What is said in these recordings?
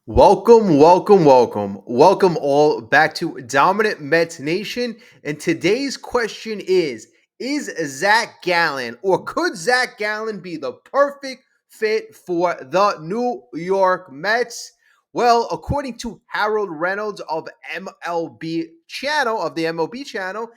Welcome all back to Dominant Mets Nation. And today's question is Zac Gallen or could Zac Gallen be the perfect fit for the New York Mets? Well, according to Harold Reynolds of the MLB channel,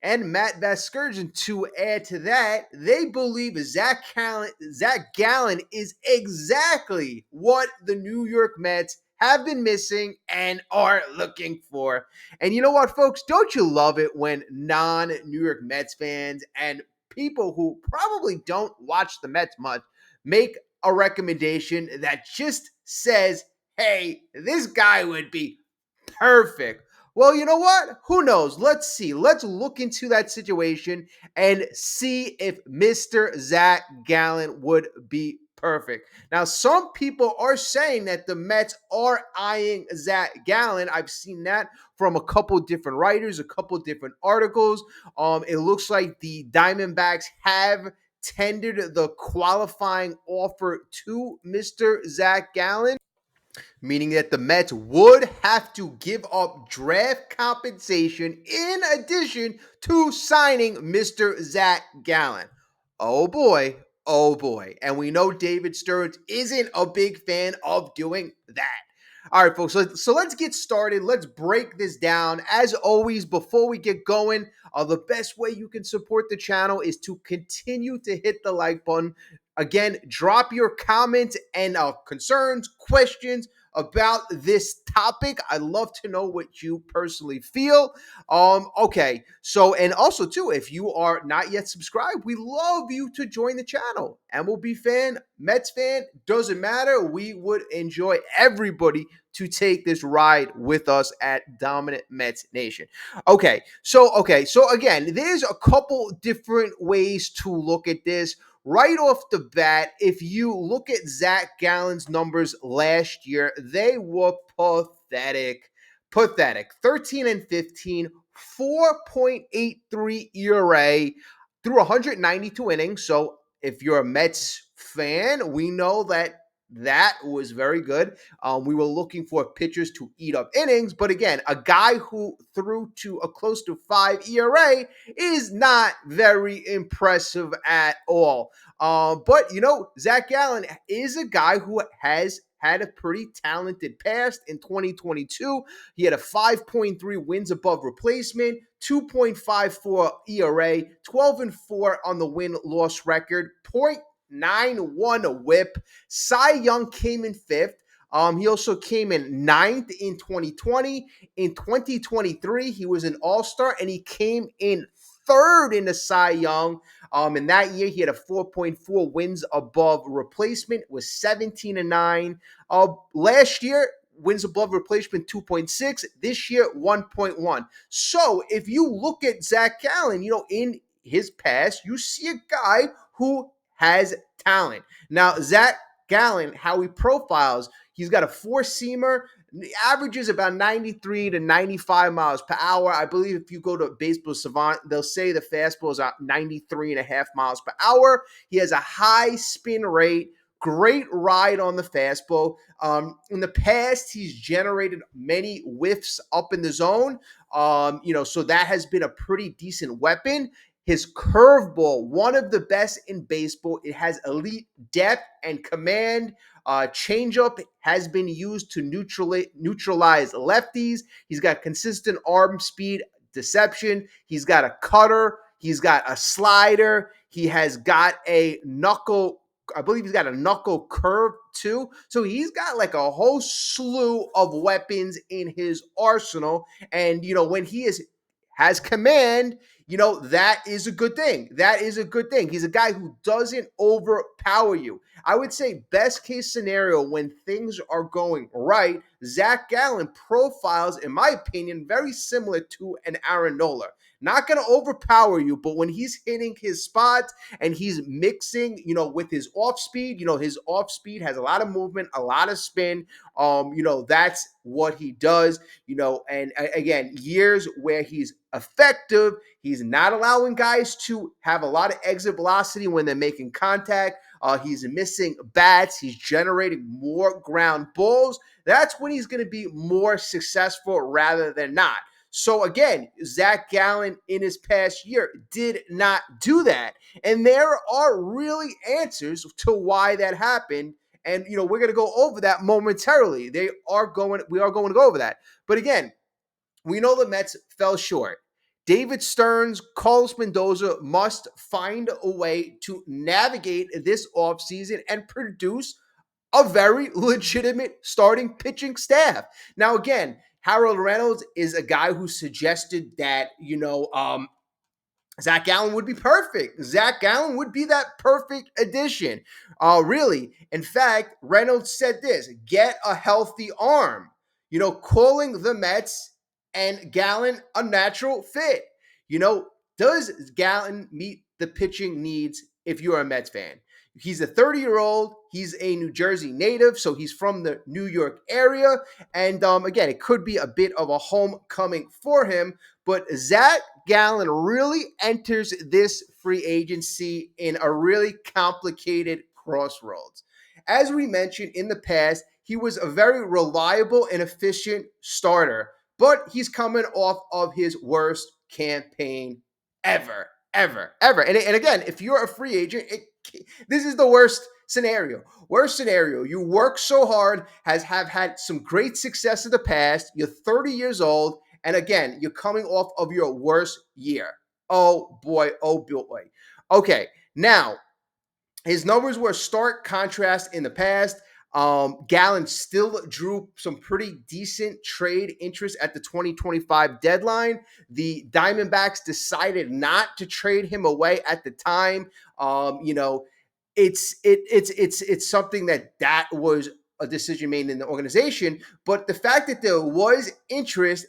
and Matt Vasgersian to add to that, they believe Zac Gallen is exactly what the New York Mets have been missing and are looking for. And you know what, folks? Don't you love it when non-New York Mets fans and people who probably don't watch the Mets much make a recommendation that just says, hey, this guy would be perfect. Well, you know what? Who knows? Let's see. Let's look into that situation and see if Mr. Zac Gallen would be perfect. Now, some people are saying that the Mets are eyeing Zac Gallen. I've seen that from a couple different writers, a couple different articles. It looks like the Diamondbacks have tendered the qualifying offer to Mr. Zac Gallen, meaning that the Mets would have to give up draft compensation in addition to signing Mr. Zac Gallen. Oh boy, oh boy. And we know David Stearns isn't a big fan of doing that. All right, folks, so let's get started. Let's break this down. As always, before we get going, the best way you can support the channel is to continue to hit the like button. Again, drop your comments and concerns, questions, about this topic. I'd love to know what you personally feel. Okay. So, and also too, if you are not yet subscribed, we love you to join the channel. MLB fan, Mets fan, doesn't matter. We would enjoy everybody to take this ride with us at Dominant Mets Nation. So again, there's a couple different ways to look at this. Right off the bat, if you look at Zac Gallen's numbers last year, they were pathetic. Pathetic. 13 and 15, 4.83 ERA through 192 innings. So if you're a Mets fan, we know that that was very good. We were looking for pitchers to eat up innings, but again, a guy who threw to a close to 5 ERA is not very impressive at all. But you know, Zac Gallen is a guy who has had a pretty talented past. In 2022, he had a 5.3 wins above replacement, 2.54 ERA, 12 and 4 on the win-loss record, 0.91 whip. Cy Young came in fifth. He also came in ninth in 2020. In 2023, he was an all-star, and he came in third in the Cy Young. In that year, he had a 4.4 wins above replacement, was 17 and 9. Last year, wins above replacement 2.6. This year, 1.1. So if you look at Zac Gallen, you know, in his past, you see a guy who has talent. Now, Zac Gallen, how he profiles, he's got a four-seamer, averages about 93 to 95 miles per hour. I believe if you go to Baseball Savant, they'll say the fastball is at 93.5 miles per hour. He has a high spin rate, great ride on the fastball. In the past, he's generated many whiffs up in the zone. So that has been a pretty decent weapon. His curveball, one of the best in baseball. It has elite depth and command. Changeup has been used to neutralize lefties. He's got consistent arm speed, deception. He's got a cutter. He's got a slider. He has got a knuckle. I believe he's got a knuckle curve too. So he's got like a whole slew of weapons in his arsenal. And, you know, when he has command, you know, that is a good thing. That is a good thing. He's a guy who doesn't overpower you. I would say best case scenario when things are going right, Zac Gallen profiles, in my opinion, very similar to an Aaron Nola. Not going to overpower you, but when he's hitting his spots and he's mixing, with his off speed, his off speed has a lot of movement, a lot of spin. That's what he does, and again, years where he's effective. He's not allowing guys to have a lot of exit velocity when they're making contact. He's missing bats. He's generating more ground balls. That's when he's going to be more successful rather than not. So again, Zac Gallen in his past year did not do that. And there are really answers to why that happened. And we're going to go over that momentarily. We are going to go over that. But again, we know the Mets fell short. David Stearns, Carlos Mendoza must find a way to navigate this offseason and produce a very legitimate starting pitching staff. Now, again, Harold Reynolds is a guy who suggested that, Zac Gallen would be perfect. Zac Gallen would be that perfect addition. Really. In fact, Reynolds said this: get a healthy arm. Calling the Mets and Gallen a natural fit. Does Gallen meet the pitching needs if you're a Mets fan? He's a 30-year-old. He's a New Jersey native, so he's from the New York area. And again, it could be a bit of a homecoming for him. But Zac Gallen really enters this free agency in a really complicated crossroads. As we mentioned in the past, he was a very reliable and efficient starter, but he's coming off of his worst campaign ever. And again, if you're a free agent, this is the worst scenario. Worst scenario. You work so hard, have had some great success in the past. You're 30 years old. And again, you're coming off of your worst year. Oh boy. Okay. Now, his numbers were a stark contrast in the past. Gallen still drew some pretty decent trade interest at the 2025 deadline. The Diamondbacks decided not to trade him away at the time. It's something that was a decision made in the organization, but the fact that there was interest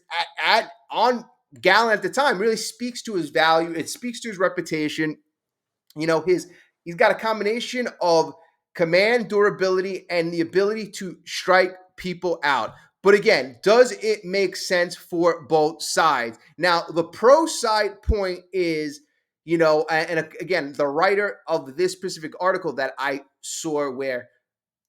on Gallen at the time really speaks to his value. It speaks to his reputation. He's got a combination of command, durability, and the ability to strike people out. But again, does it make sense for both sides? Now, the pro side point is, and again, the writer of this specific article that I saw where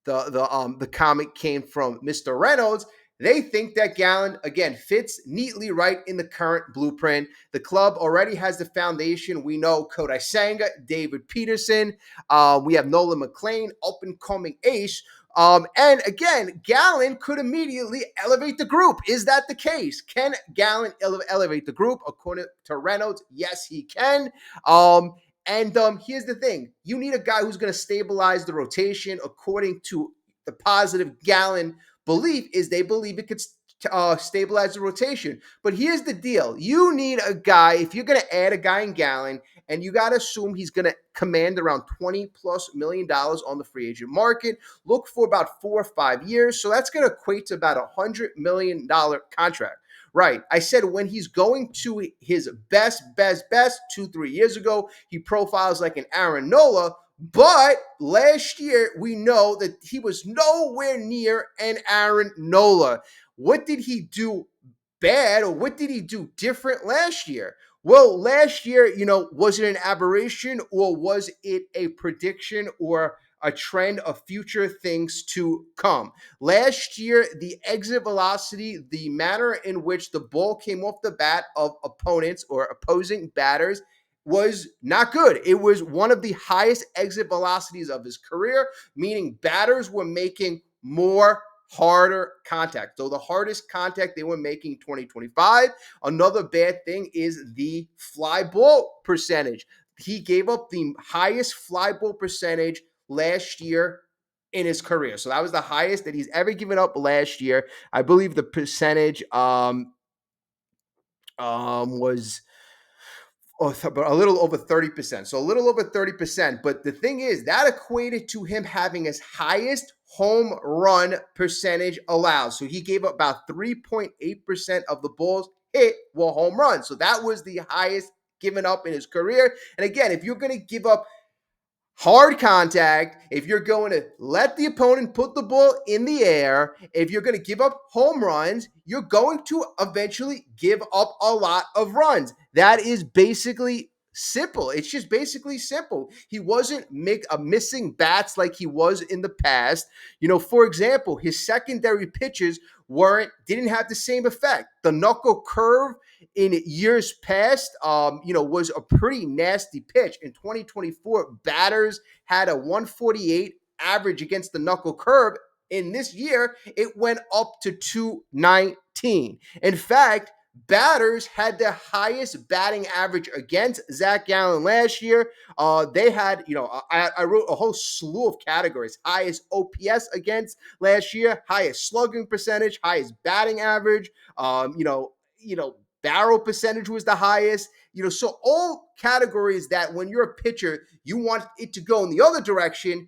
the comment came from Mr. Reynolds, they think that Gallen, again, fits neatly right in the current blueprint. The club already has the foundation. We know Kodai Senga, David Peterson. We have Nolan McLean, up-and-coming ace. And again, Gallen could immediately elevate the group. Is that the case? Can Gallen elevate the group? According to Reynolds, yes, he can. And here's the thing. You need a guy who's going to stabilize the rotation. According to the positive Gallen belief is they believe it could stabilize the rotation. But here's the deal. You need a guy, if you're going to add a guy in Gallen, and you got to assume he's going to command around $20+ million on the free agent market. Look for about 4 or 5 years. So that's going to equate to about $100 million contract. Right. I said when he's going to his best 2-3 years ago, he profiles like an Aaron Nola. But last year, we know that he was nowhere near an Aaron Nola. What did he do bad, or what did he do different last year? Well, last year, was it an aberration, or was it a prediction or a trend of future things to come? Last year, the exit velocity, the manner in which the ball came off the bat of opponents or opposing batters was not good. It was one of the highest exit velocities of his career, meaning batters were making more harder contact. So the hardest contact they were making in 2025. Another bad thing is the fly ball percentage. He gave up the highest fly ball percentage last year in his career. So that was the highest that he's ever given up last year. I believe the percentage was a little over 30%. So a little over 30%. But the thing is, that equated to him having his highest home run percentage allowed. So he gave up about 3.8% of the balls hit were home runs. So that was the highest given up in his career. And again, if you're going to give up hard contact, if you're going to let the opponent put the ball in the air, if you're going to give up home runs, you're going to eventually give up a lot of runs. That is basically simple. It's just basically simple. He wasn't missing bats like he was in the past. For example, his secondary pitches didn't have the same effect. The knuckle curve in years past, was a pretty nasty pitch. In 2024, batters had a 148 average against the knuckle curve. In this year, it went up to 219. In fact, batters had the highest batting average against Zac Gallen last year. They had, I wrote a whole slew of categories. Highest OPS against last year, highest slugging percentage, highest batting average. Barrel percentage was the highest. So all categories that when you're a pitcher, you want it to go in the other direction.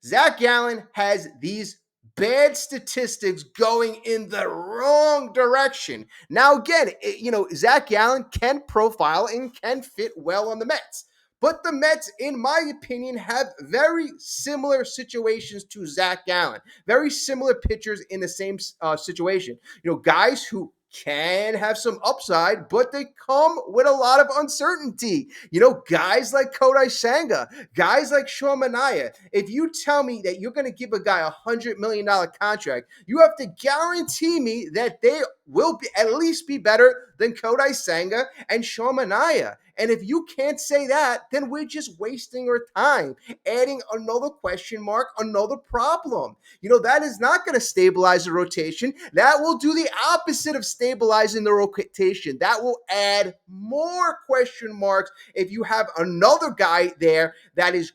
Zac Gallen has these bad statistics going in the wrong direction. Now, again, Zac Gallen can profile and can fit well on the Mets. But the Mets, in my opinion, have very similar situations to Zac Gallen. Very similar pitchers in the same situation. Guys who can have some upside, but they come with a lot of uncertainty. Guys like Kodai Senga, guys like Sean Manaea. If you tell me that you're going to give a guy $100 million contract, you have to guarantee me that they will at least be better than Kodai Senga and Sean Manaea. And if you can't say that, then we're just wasting our time, adding another question mark, another problem. That is not going to stabilize the rotation. That will do the opposite of stabilizing the rotation. That will add more question marks if you have another guy there that is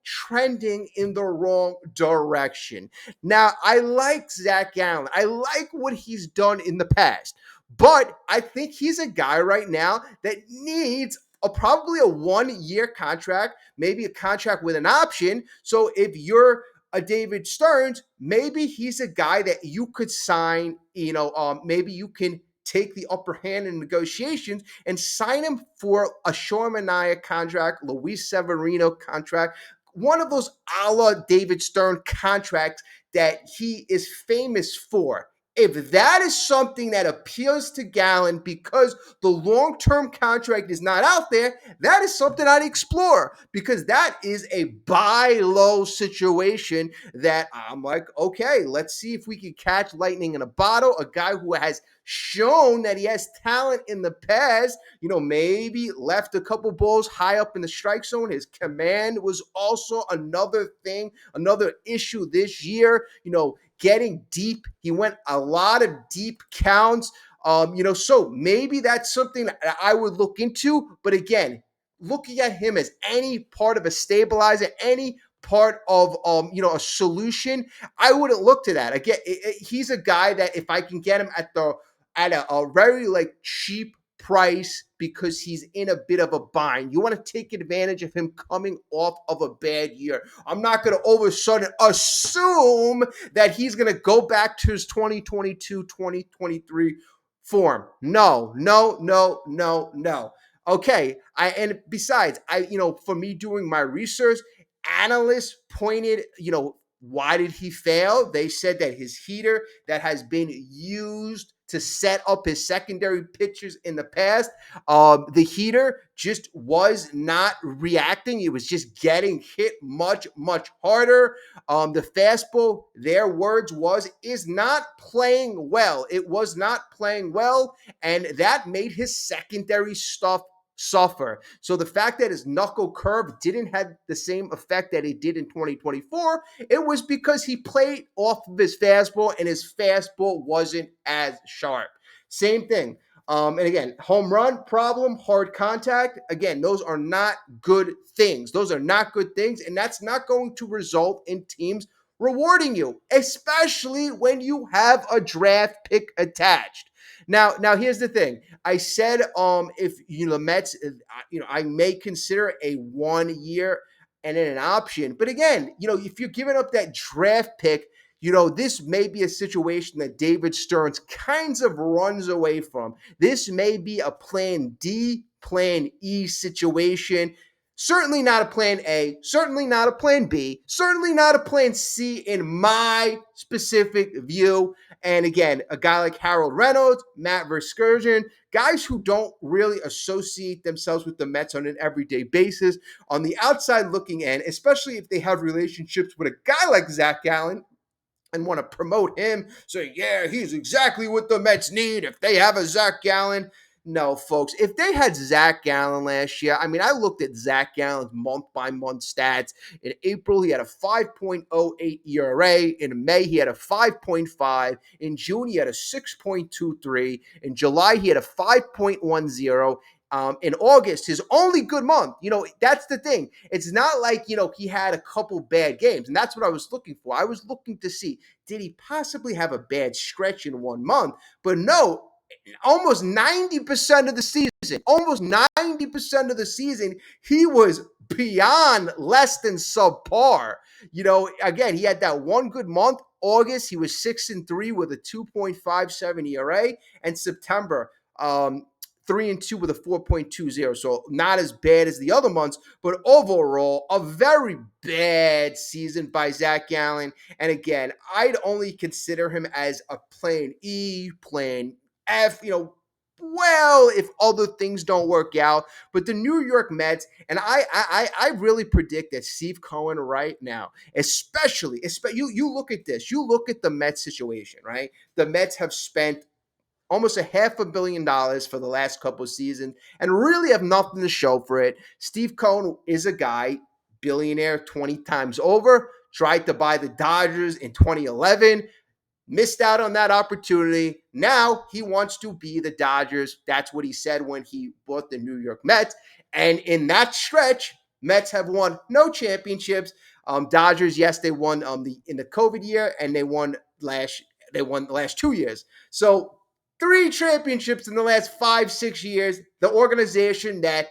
trending in the wrong direction. Now, I like Zac Gallen. I like what he's done in the past. But I think he's a guy right now that needs probably a 1-year contract, maybe a contract with an option. So if you're a David Stearns, maybe he's a guy that you could sign, maybe you can take the upper hand in negotiations and sign him for a Sean Manaea contract, Luis Severino contract, one of those a la David Stern contracts that he is famous for. If that is something that appeals to Gallen because the long-term contract is not out there, that is something I'd explore because that is a buy low situation that I'm like, okay, let's see if we can catch lightning in a bottle. A guy who has shown that he has talent in the past, maybe left a couple balls high up in the strike zone. His command was also another thing, another issue this year, getting deep. He went a lot of deep counts. So maybe that's something that I would look into. But again, looking at him as any part of a stabilizer, any part of a solution, I wouldn't look to that. Again, he's a guy that if I can get him at a very cheap price because he's in a bit of a bind. You want to take advantage of him coming off of a bad year. I'm not going to all of a sudden assume that he's going to go back to his 2022, 2023 form. No. Okay. And besides, for me doing my research, analysts pointed, why did he fail? They said that his heater that has been used to set up his secondary pitchers in the past, the heater just was not reacting. It was just getting hit much, much harder. The fastball, their words is not playing well. It was not playing well, and that made his secondary stuff suffer. So the fact that his knuckle curve didn't have the same effect that it did in 2024, it was because he played off of his fastball and his fastball wasn't as sharp. Same thing. And again, home run problem, hard contact. Again, those are not good things. Those are not good things. And that's not going to result in teams rewarding you, especially when you have a draft pick attached. Now here's the thing. I said if the Mets, I may consider a 1 year and then an option. But again, if you're giving up that draft pick, this may be a situation that David Stearns kinds of runs away from. This may be a plan D, plan E situation. Certainly not a plan A, certainly not a plan B, certainly not a plan C in my specific view. And again, a guy like Harold Reynolds, Matt Verskirchen, guys who don't really associate themselves with the Mets on an everyday basis, on the outside looking in, especially if they have relationships with a guy like Zac Gallen, and want to promote him, say, yeah, he's exactly what the Mets need if they have a Zac Gallen. No, folks, if they had Zac Gallen last year, I mean, I looked at Zac Gallen's month-by-month stats. In April, he had a 5.08 ERA. In May, he had a 5.5. In June, he had a 6.23. In July, he had a 5.10. In August, his only good month. That's the thing. It's not like, he had a couple bad games. And that's what I was looking for. I was looking to see, did he possibly have a bad stretch in 1 month? But no, almost 90% of the season, he was beyond less than subpar. Again, he had that one good month. August, he was 6-3 with a 2.57 ERA. And September, 3-2 with a 4.20. So not as bad as the other months, but overall, a very bad season by Zac Gallen. And again, I'd only consider him as a plan E, plan F, if other things don't work out. But the New York Mets, and I really predict that Steve Cohen right now, especially you look at this, you look at the Mets situation, right? The Mets have spent almost $500 million for the last couple of seasons and really have nothing to show for it. Steve Cohen is a guy, billionaire 20 times over, tried to buy the Dodgers in 2011, missed out on that opportunity. Now he wants to be the Dodgers. That's what he said when he bought the New York Mets. And in that stretch, Mets have won no championships. Dodgers, yes, they won in the COVID year, and they won the last 2 years. So 3 championships in the last 5-6 years. The organization that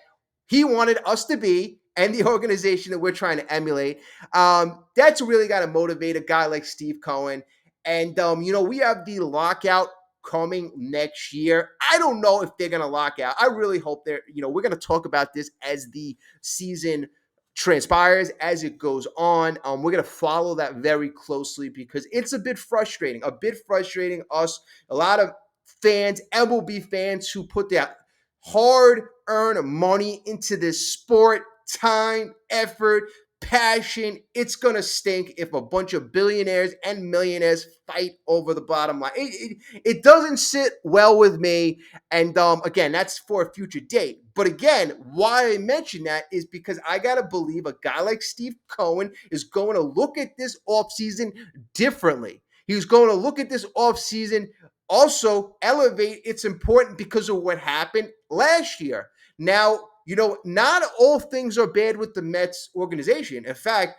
he wanted us to be, and the organization that we're trying to emulate. That's really got to motivate a guy like Steve Cohen. And, we have the lockout coming next year. I don't know if they're going to lock out. I really hope we're going to talk about this as the season transpires, as it goes on. We're going to follow that very closely because it's a bit frustrating us, a lot of fans, MLB fans who put their hard-earned money into this sport, time, effort, passion. It's going to stink if a bunch of billionaires and millionaires fight over the bottom line. It doesn't sit well with me. And again, that's for a future date. But again, why I mention that is because I got to believe a guy like Steve Cohen is going to look at this offseason differently. He's going to look at this offseason also elevate. It's important because of what happened last year. Now, not all things are bad with the Mets organization. In fact,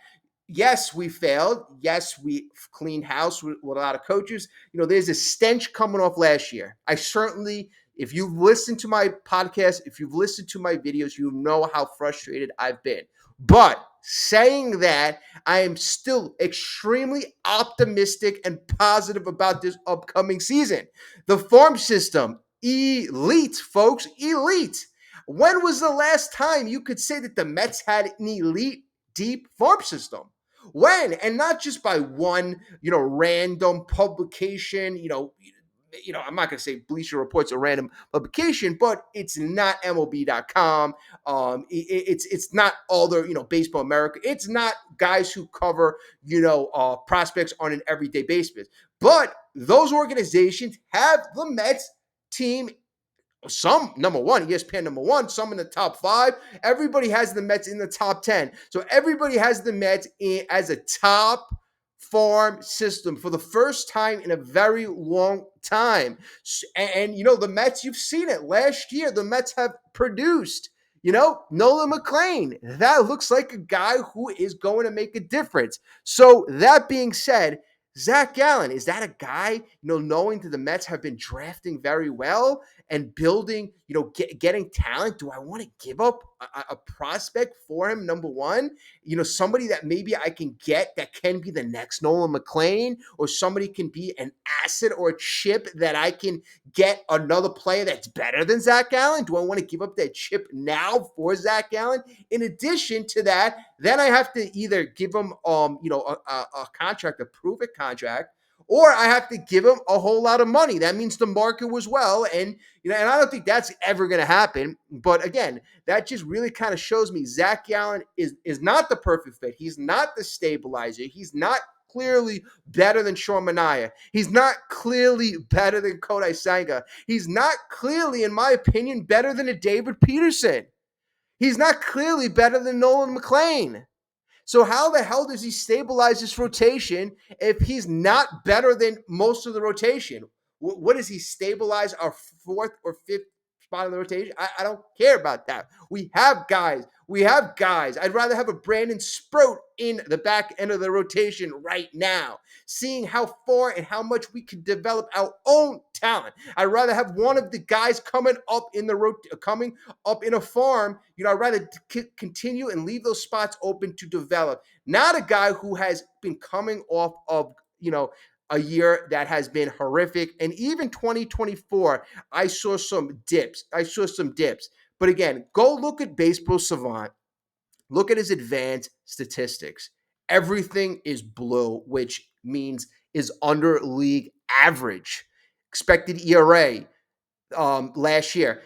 yes, we failed. Yes, we cleaned house with a lot of coaches. There's a stench coming off last year. If you've listened to my podcast, if you've listened to my videos, you know how frustrated I've been. But saying that, I am still extremely optimistic and positive about this upcoming season. The farm system, elite, folks, elite. When was the last time you could say that the Mets had an elite, deep farm system? When? And not just by one, random publication, I'm not going to say Bleacher Report's a random publication, but it's not MLB.com. It's not all the, Baseball America. It's not guys who cover, prospects on an everyday basis. But those organizations have the Mets team, some number one, ESPN number one, some in the top 5. Everybody has the Mets in the top 10. So everybody has the Mets as a top farm system for the first time in a very long time. And the Mets, you've seen it. Last year, the Mets have produced, Nolan McLean. That looks like a guy who is going to make a difference. So that being said, Zac Gallen, is that a guy, knowing that the Mets have been drafting very well and building, getting talent? Do I want to give up a prospect for him, number one? Somebody that maybe I can get that can be the next Nolan McLean, or somebody can be an asset or a chip that I can get another player that's better than Zac Gallen? Do I want to give up that chip now for Zac Gallen? In addition to that, then I have to either give him, a contract, a prove it contract, or I have to give him a whole lot of money. That means the market was well, and and I don't think that's ever going to happen. But again, that just really kind of shows me Zac Gallen is not the perfect fit. He's not the stabilizer. He's not clearly better than Sean Manaea. He's not clearly better than Kodai Senga. He's not clearly, in my opinion, better than a David Peterson. He's not clearly better than Nolan McLean. So how the hell does he stabilize this rotation if he's not better than most of the rotation? What does he stabilize our fourth or fifth spot in the rotation? I don't care about that. We have guys. We have guys. I'd rather have a Brandon Sproat in the back end of the rotation right now, seeing how far and how much we can develop our own talent. I'd rather have one of the guys coming up in a farm. I'd rather continue and leave those spots open to develop. Not a guy who has been coming off of, a year that has been horrific. And even 2024, I saw some dips. But again, go look at Baseball Savant. Look at his advanced statistics. Everything is blue, which means is under league average. Expected ERA, last year.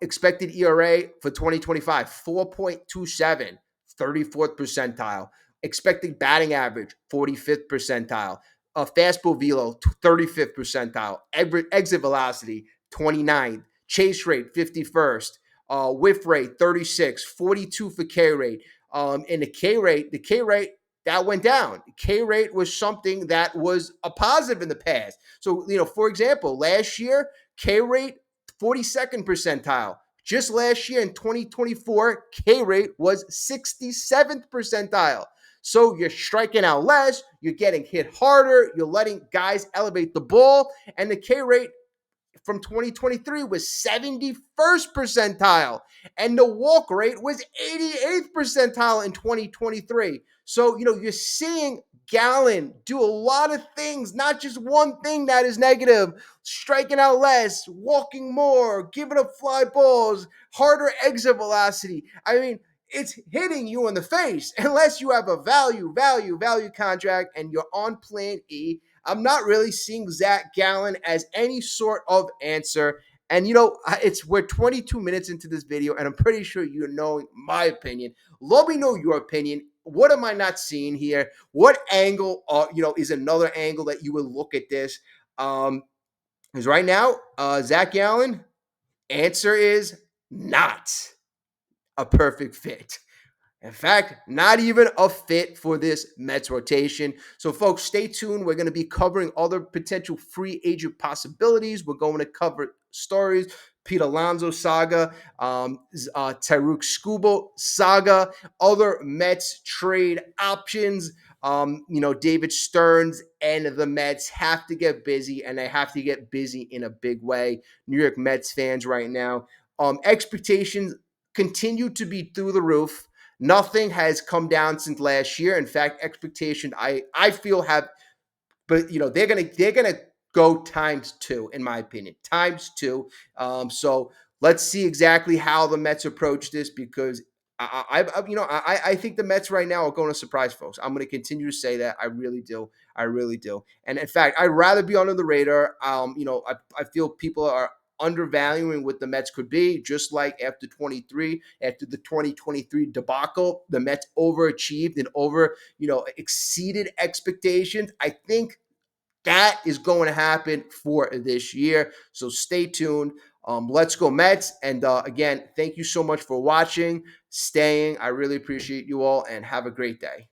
Expected ERA for 2025, 4.27, 34th percentile. Expected batting average, 45th percentile. Fastball velo, 35th percentile. Exit velocity, 29th. Chase rate, 51st. Whiff rate, 36, 42 for K rate. And the K rate, that went down. K rate was something that was a positive in the past. So, for example, last year, K rate, 42nd percentile. Just last year in 2024, K rate was 67th percentile. So you're striking out less, you're getting hit harder, you're letting guys elevate the ball, and the K rate from 2023 was 71st percentile, and the walk rate was 88th percentile in 2023. So, you're seeing Gallen do a lot of things, not just one thing that is negative: striking out less, walking more, giving up fly balls, harder exit velocity. I mean, it's hitting you in the face unless you have a value contract and you're on plan E. I'm not really seeing Zac Gallen as any sort of answer. And we're 22 minutes into this video, and I'm pretty sure you know my opinion. Let me know your opinion. What am I not seeing here? What angle, is another angle that you would look at this? Because right now, Zac Gallen, answer is not a perfect fit. In fact, not even a fit for this Mets rotation. So, folks, stay tuned. We're going to be covering other potential free agent possibilities. We're going to cover stories, Pete Alonso saga, Tyrook Skubal saga, other Mets trade options. David Stearns and the Mets have to get busy, and they have to get busy in a big way. New York Mets fans right now, expectations continue to be through the roof. Nothing has come down since last year. In fact, expectations I feel have, but they're gonna go times two, in my opinion, times two. So let's see exactly how the Mets approach this, because I think the Mets right now are going to surprise folks. I'm going to continue to say that. I really do. And in fact, I'd rather be under the radar. I feel people are undervaluing what the Mets could be, just like after the 2023 debacle, the Mets overachieved and exceeded expectations. I think that is going to happen for this year. So stay tuned. Let's go Mets. And again, thank you so much for watching, staying. I really appreciate you all, and have a great day.